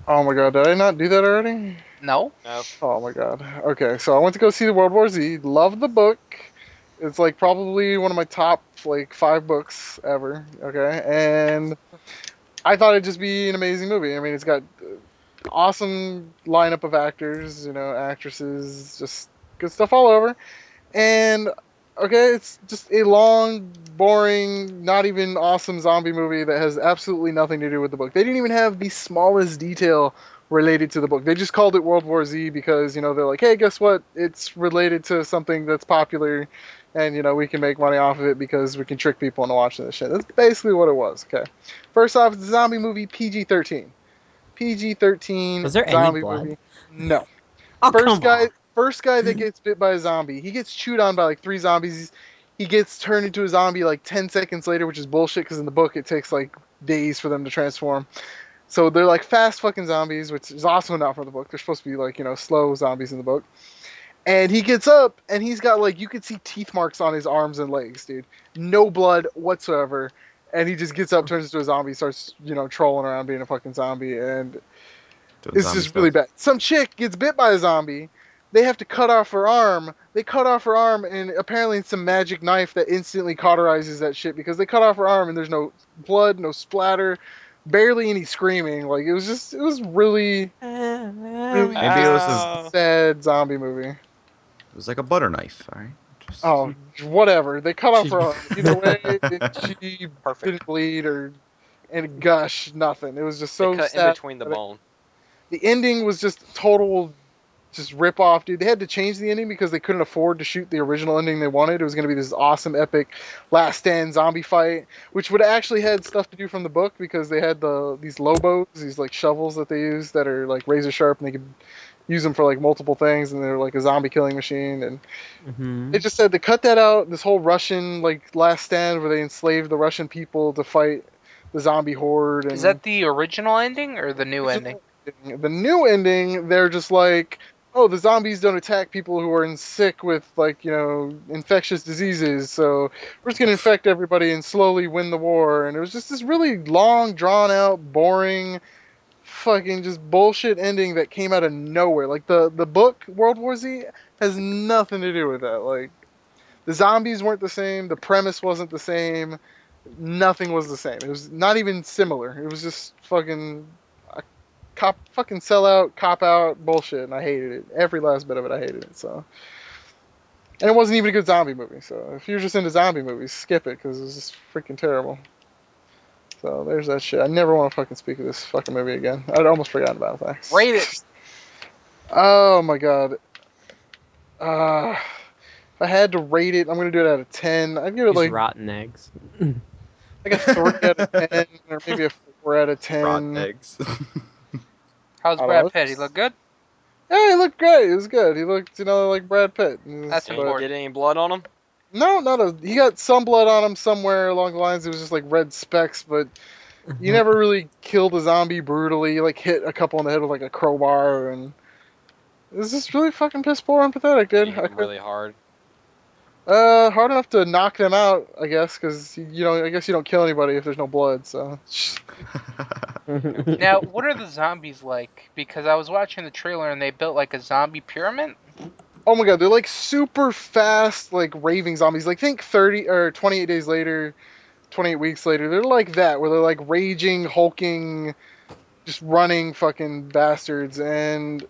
Oh my god, did I not do that already? No? No. Oh my god. Okay, so I went to go see the World War Z. Loved the book. It's like probably one of my top like 5 books ever. Okay, and I thought it'd just be an amazing movie. I mean, it's got awesome lineup of actors, actresses, just good stuff all over. And okay, it's just a long, boring, not even awesome zombie movie that has absolutely nothing to do with the book. They didn't even have the smallest detail related to the book. They just called it World War Z because, they're like, hey, guess what? It's related to something that's popular, and, we can make money off of it because we can trick people into watching this shit. That's basically what it was, okay? First off, it's a zombie movie, PG-13. PG-13 Was there any zombie blood? movie. No. Oh, come on. First guy that gets bit by a zombie, he gets chewed on by like 3 zombies. He gets turned into a zombie like 10 seconds later, which is bullshit because in the book it takes like days for them to transform. So they're like fast fucking zombies, which is also not from the book. They're supposed to be like, slow zombies in the book. And he gets up and he's got like, you could see teeth marks on his arms and legs, dude. No blood whatsoever. And he just gets up, turns into a zombie, starts, trolling around being a fucking zombie. And Doing it's zombie just really stuff. bad. Some chick gets bit by a zombie. They have to cut off her arm. They cut off her arm, and apparently it's some magic knife that instantly cauterizes that shit because they cut off her arm and there's no blood, no splatter, barely any screaming. Like, it was really, really Maybe it was Oh. sad zombie movie. It was like a butter knife, alright? Just- Oh, whatever. They cut off her arm. Either way, she Perfect. didn't bleed and gush, nothing. It was just so They cut sad. in between the bone. The ending was just total just rip off, dude. They had to change the ending because they couldn't afford to shoot the original ending they wanted. It was going to be this awesome, epic last stand zombie fight, which would actually had stuff to do from the book because they had these lobos, these like shovels that they use that are like razor sharp and they could use them for like multiple things, and they're like a zombie killing machine. And Mhm. they just said to cut that out. This whole Russian like last stand where they enslaved the Russian people to fight the zombie horde. And Is that the original ending or the new ending? the new ending, they're just like, oh, the zombies don't attack people who are sick with, like, infectious diseases, so we're just going to infect everybody and slowly win the war. And it was just this really long, drawn-out, boring, fucking just bullshit ending that came out of nowhere. Like, the book, World War Z, has nothing to do with that. Like, the zombies weren't the same, the premise wasn't the same, nothing was the same. It was not even similar. It was just fucking fucking sellout, cop out bullshit, and I hated it. Every last bit of it, I hated it. So, and it wasn't even a good zombie movie. So, if you're just into zombie movies, skip it because it was just freaking terrible. So there's that shit. I never want to fucking speak of this fucking movie again. I'd almost forgotten about it. Thanks. Rate it. Oh my god. If I had to rate it, I'm gonna do it out of 10. I'd give it These like rotten eggs. a 3 out of 10, or maybe a 4 out of 10. Rotten eggs. How's I Brad don't know. Pitt? He look good? Yeah, he looked great. He was good. He looked, like Brad Pitt. That's Didn't important. get any blood on him. No, he got some blood on him somewhere along the lines. It was just like red specks, but you never really killed a zombie brutally. You like hit a couple in the head with like a crowbar, and it was just really fucking piss poor and pathetic, dude. Hit him really hard. Hard enough to knock them out, I guess, because I guess you don't kill anybody if there's no blood. So Now, what are the zombies like? Because I was watching the trailer and they built like a zombie pyramid. oh my god, they're like super fast, like raving zombies. Like think 30 or 28 days later, 28 weeks later, they're like that, where they're like raging, hulking, just running fucking bastards. And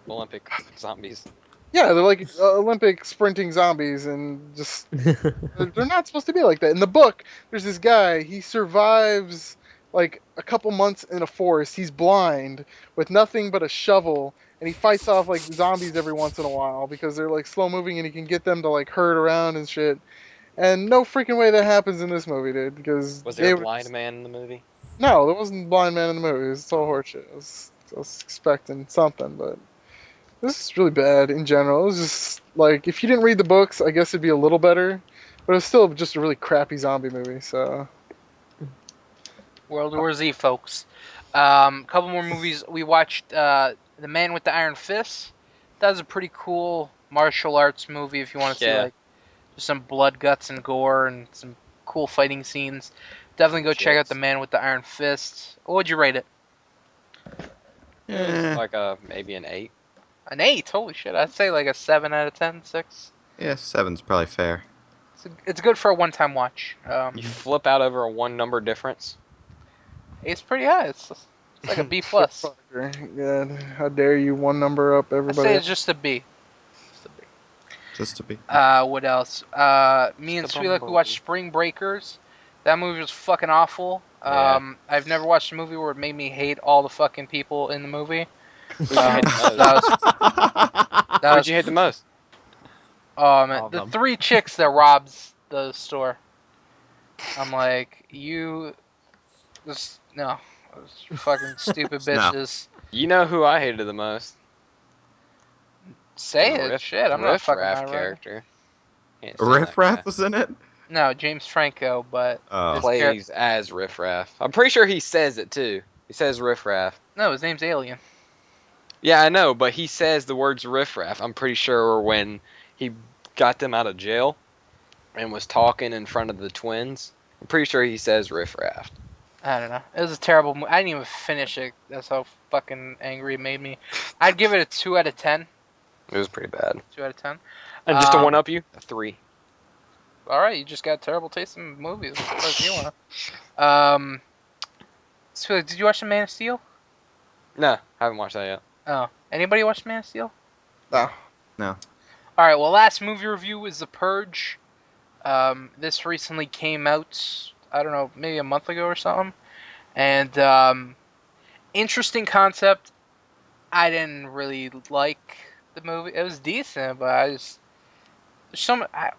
Olympic zombies. Yeah, they're like Olympic sprinting zombies, and just they're not supposed to be like that. In the book, there's this guy. He survives like a couple months in a forest. He's blind with nothing but a shovel, and he fights off like zombies every once in a while because they're like slow moving, and he can get them to like herd around and shit. And no freaking way that happens in this movie, dude. Because Was there a blind man in the movie? No, there wasn't a blind man in the movie. It was all horseshit. I was expecting something, but this is really bad in general. It was just like if you didn't read the books, I guess it'd be a little better, but it's still just a really crappy zombie movie. So World War Z, folks. Couple more movies. We watched The Man with the Iron Fist. That was a pretty cool martial arts movie if you want to see like just some blood, guts, and gore and some cool fighting scenes. Definitely go check out The Man with the Iron Fist. What would you rate it? It's like maybe an 8. An 8? Holy shit. I'd say like a 7 out of 10, 6. Yeah, 7's probably fair. It's good for a one-time watch. You flip out over a 1 number difference. It's pretty high. It's like a B+. God, how dare you one number up I'd everybody? say it's just a B. Just to be. What else? Me and Sweet we watched Spring Breakers. That movie was fucking awful. Yeah. I've never watched a movie where it made me hate all the fucking people in the movie. Who'd you hate the most? Who'd you hate the most? Oh man, All of the them. 3 chicks that robs the store. I'm like, you, just no, those fucking stupid No. bitches. You know who I hated the most? Say it, shit. I'm not fucking Raff around. character. Can't stand Riff that guy. Raff was in it? No, James Franco, but Oh. Plays as Riff Raff. I'm pretty sure he says it too. He says Riff Raff. no, his name's Alien. Yeah, I know, but he says the words Riff Raff. I'm pretty sure when he got them out of jail and was talking in front of the twins. I'm pretty sure he says Riff Raff. I don't know. It was a terrible movie. I didn't even finish it. That's how fucking angry it made me. I'd give it a 2 out of 10. It was pretty bad. 2 out of 10. And just to one up you, a 3. All right, you just got terrible taste in movies. What do you want? So, did you watch The Man of Steel? No, haven't watched that yet. Oh, anybody watch Man of Steel? No. No. All right. Well, last movie review is The Purge. This recently came out. I don't know, maybe a month ago or something. And interesting concept. I didn't really like the movie. It was decent, but there's some. I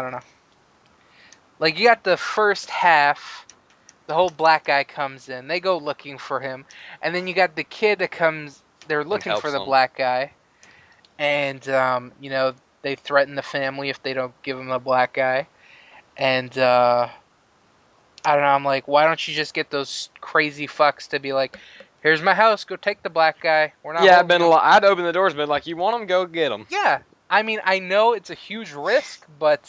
don't know. Like, you got the first half, the whole black guy comes in. They go looking for him. And then you got the kid that comes, they're looking for helps the them. black guy. And, you know, they threaten the family if they don't give him the black guy. And, I don't know, I'm like, why don't you just get those crazy fucks to be like, here's my house, go take the black guy. We're not Yeah, holding him." I'd open the doors, been like, you want them, go get them. Yeah. I mean, I know it's a huge risk, but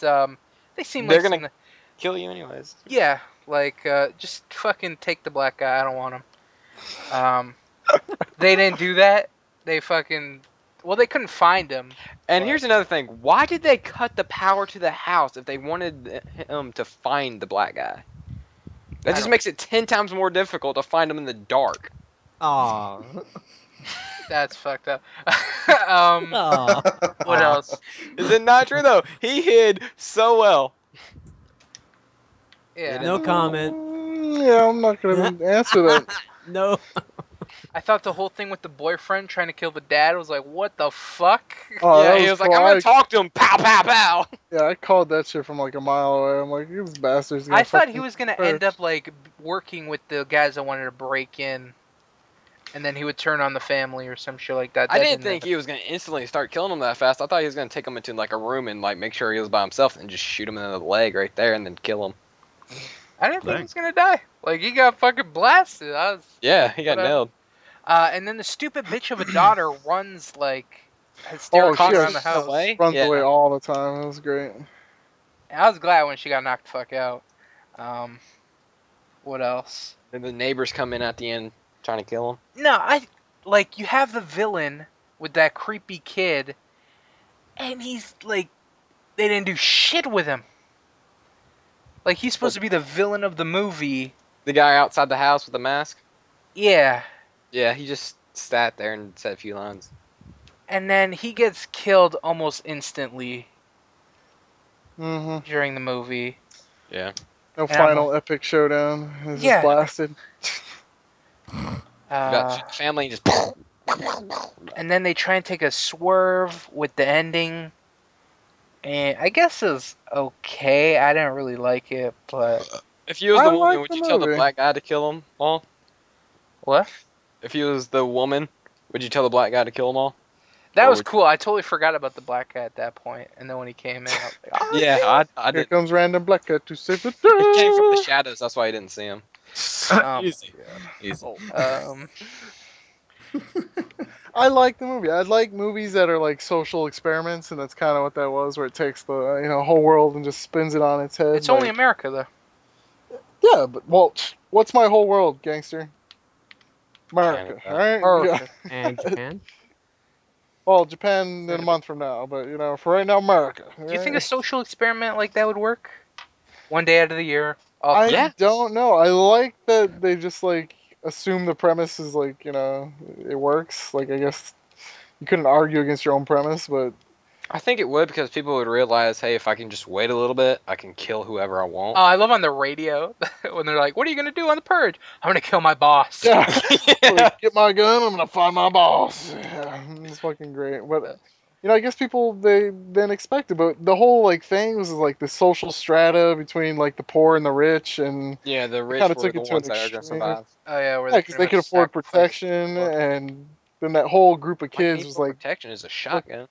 they seem They're like gonna kill you anyways. yeah, like just fucking take the black guy. I don't want him. They didn't do that. They fucking they couldn't find him. And But- here's another thing. Why did they cut the power to the house if they wanted him to find the black guy? That just don't- makes it 10 times more difficult to find him in the dark. Aw. That's fucked up. Aw. What else? Is it not true though? He hid so well. Yeah. No comment. Yeah, I'm not gonna answer that. No. I thought the whole thing with the boyfriend trying to kill the dad was like, what the fuck? Oh, yeah, that he was like, cool. I'm gonna talk to him. Pow, pow, pow. Yeah, I called that shit from like a mile away. I'm like, these bastards. I thought he was gonna Purge. end up like working with the guys that wanted to break in, and then he would turn on the family or some shit like that. I That didn't think happen. he was gonna instantly start killing him that fast. I thought he was gonna take him into like a room and like make sure he was by himself and just shoot him in the leg right there and then kill him. I didn't think Dang. he was gonna die. Like, he got fucking blasted. Yeah, he got Whatever. nailed. And then the stupid bitch of a daughter runs like Oh, hysterically she around the just house. away? runs Yeah. away all the time. It was great. I was glad when she got knocked the fuck out. What else? And the neighbors come in at the end trying to kill him. No, you have the villain with that creepy kid, and he's like, they didn't do shit with him. Like, he's supposed to be the villain of the movie. The guy outside the house with the mask. Yeah. Yeah, he just sat there and said a few lines. and then he gets killed almost instantly Mm-hmm. during the movie. Yeah. No And I'm final epic showdown. It's Yeah. just blasted. You got family just. And then they try and take a swerve with the ending, and I guess it was okay. I didn't really like it, but If you was I the woman, like would the you tell the movie. black guy to kill them all? what? If you was the woman, would you tell the black guy to kill them all? That Or was would- cool. I totally forgot about the black guy at that point, and then when he came in, I was like, oh, Yeah, I Here did. comes random black cat to save the It came from the day. shadows. That's why I didn't see him. Oh, Easy. Easy. I like the movie. I like movies that are like social experiments, and that's kind of what that was, where it takes the whole world and just spins it on its head. it's only like- America though. Yeah, but well, what's my whole world, gangster? America, Canada. alright? America. Yeah. And Japan. Well, Japan in a month from now, but for right now, America. Do you think a alright? social experiment like that would work? One day out of the year. I Yeah. don't know. I like that they just like assume the premise is like it works. Like I guess you couldn't argue against your own premise, but I think it would because people would realize, hey, if I can just wait a little bit, I can kill whoever I want. Oh, I love on the radio when they're like, "What are you gonna do on the Purge?" I'm gonna kill my boss. yeah. Like, get my gun. I'm gonna find my boss. Yeah, it's fucking great. But I guess people they then expect it. But the whole like thing was like the social strata between like the poor and the rich, and Yeah, the rich kinda were took the it to ones an that are gonna extreme. survive. Oh yeah, where yeah, because they could afford protection, people. and then that whole group of My kids need was for like, protection is a shotgun.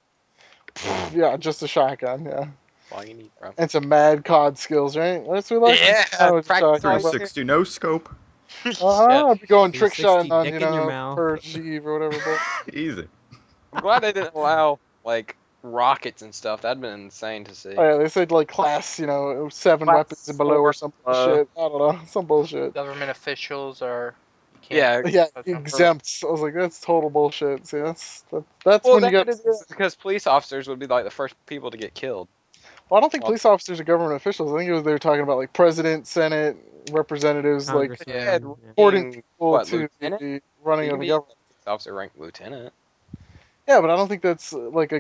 yeah, just a shotgun, yeah. All you need, bro. And some mad COD skills, right? That's what we like. Yeah, I know what you're practice talking about. 360 no scope. Uh-huh, I'd be going trick 360 shotting on, dick in your mouth. Purge Eve or whatever. But Easy. I'm glad they didn't allow like rockets and stuff. That'd been insane to see. oh yeah, they said like class, 7 Class weapons and below or some Uh, shit. I don't know, some bullshit. Government officials are. Yeah, Yeah, touch them for- exempt. I was like, that's total bullshit. See, that's Well, when you got. that is because police officers would be like the first people to get killed. Well, I don't think police officers are government officials. I think they were talking about like president, senate, representatives, like Congressman, Yeah, yeah. important people what, to lieutenant? the running You of can the be government. a police officer ranked lieutenant. Yeah, but I don't think that's like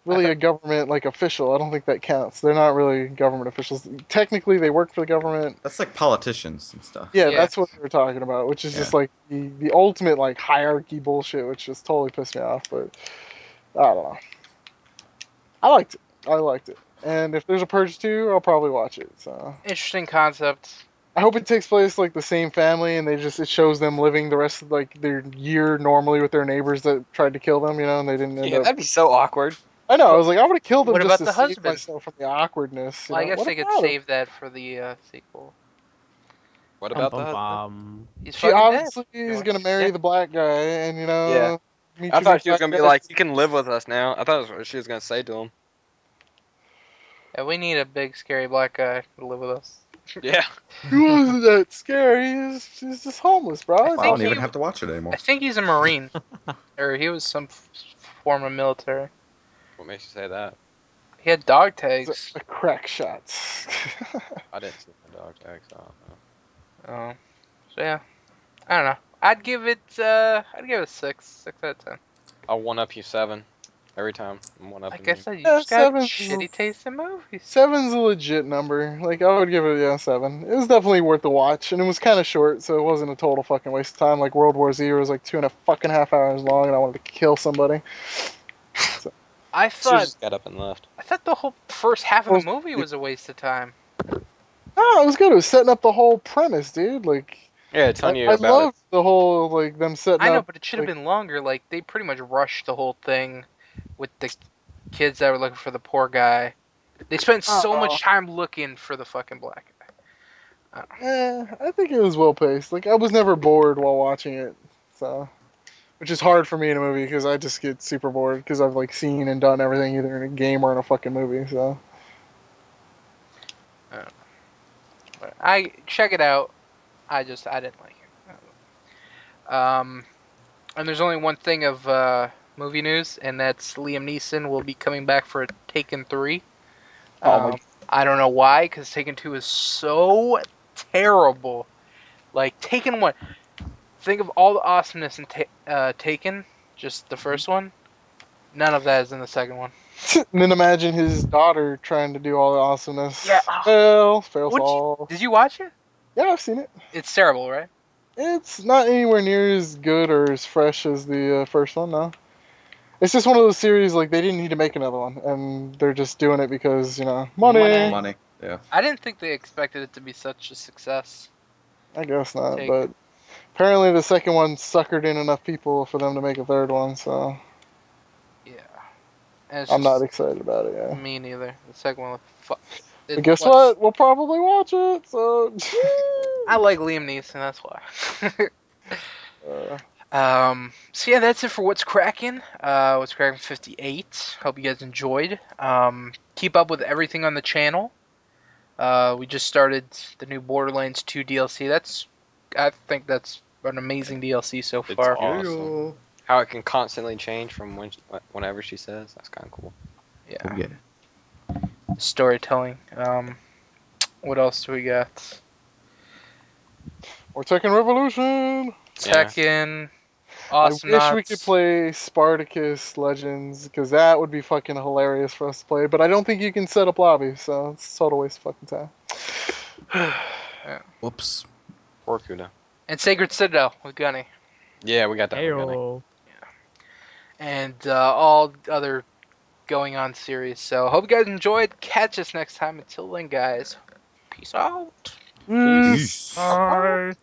really a government like official. I don't think that counts. They're not really government officials. Technically, they work for the government. That's like politicians and stuff. Yeah, Yeah. that's what they were talking about, which is just like the ultimate like hierarchy bullshit, which just totally pissed me off. But I don't know. I liked it. And if there's a Purge 2, I'll probably watch it. So Interesting concept. I hope it takes place like the same family, and it shows them living the rest of like their year normally with their neighbors that tried to kill them, and they didn't end Yeah, up. that'd be so awkward. I know. I was like, I would have killed them What just about to the save husband? myself from the awkwardness. Well, I guess What they could about him? save that for the sequel. What Bum, about bum, that? bum. He's She fucking obviously dead. is gonna marry Yeah. the black guy, and Yeah. meet I you thought she was black gonna be guys. like, "You can live with us now." I thought that's what she was gonna say to him. Yeah, we need a big scary black guy to live with us. Yeah. He wasn't that scary. He's just homeless, bro. I It's don't he- even have to watch it anymore. I think he's a Marine, or he was some form of military. What makes you say that? He had dog tags. a crack shot. I didn't see the dog tag, so I don't know. Oh, so yeah, I don't know. I'd give it a 6 out of 10. I'll one up you 7 every time. I'm one up. Like I said, you Yeah, just got 7's shitty taste in movies. 7's a legit number. Like I would give it 7. It was definitely worth the watch, and it was kind of short, so it wasn't a total fucking waste of time. Like World War Z was like 2.5 hours long, and I wanted to kill somebody. I She thought just got up and left. the whole first half of Well, the movie was a waste of time. Oh, it was good. It was setting up the whole premise, dude. Like Yeah, telling you I about loved the whole like them setting I know, up. but it should have like- been longer. Like they pretty much rushed the whole thing with the kids that were looking for the poor guy. They spent so Uh-oh. much time looking for the fucking black guy. I think it was well paced. Like I was never bored while watching it, so which is hard for me in a movie because I just get super bored because I've like seen and done everything either in a game or in a fucking movie. So But I check it out. I didn't like it. And there's only one thing of movie news, and that's Liam Neeson will be coming back for Taken 3. Oh my- I don't know why, because Taken 2 is so terrible. Like Taken 1, think of all the awesomeness in Taken, Just the first one? None of that is in the second one. And then imagine his daughter trying to do all the awesomeness. Yeah. Fail fall. Did you watch it? Yeah, I've seen it. It's terrible, right? It's not anywhere near as good or as fresh as the first one, no. It's just one of those series, like, they didn't need to make another one, and they're just doing it because, money. Money. Yeah. I didn't think they expected it to be such a success. I guess not, Take but apparently the second one suckered in enough people for them to make a third one, so Yeah. And it's I'm not just- excited about it, yeah. Me neither. The second one was But guess what? We'll probably watch it, so... I like Liam Neeson, that's why. So yeah, that's it for What's Crackin'. What's Crackin' 58. Hope you guys enjoyed. Keep up with everything on the channel. We just started the new Borderlands 2 DLC. I think that's an amazing DLC so It's far. awesome. How it can constantly change from whenever she says. That's kind of cool. Yeah. Yeah. Storytelling. What else do we got? Or Tekken Revolution! Yeah. Tekken. I wish Awesomenauts. we could play Spartacus Legends, because that would be fucking hilarious for us to play, but I don't think you can set up lobbies, so it's a total waste of fucking time. Whoops. Poor Kudo. And Sacred Citadel with Gunny. Yeah, we got that. One, Ayo. And all other going on series. So hope you guys enjoyed. Catch us next time. Until then, guys. Peace out. Peace. Bye.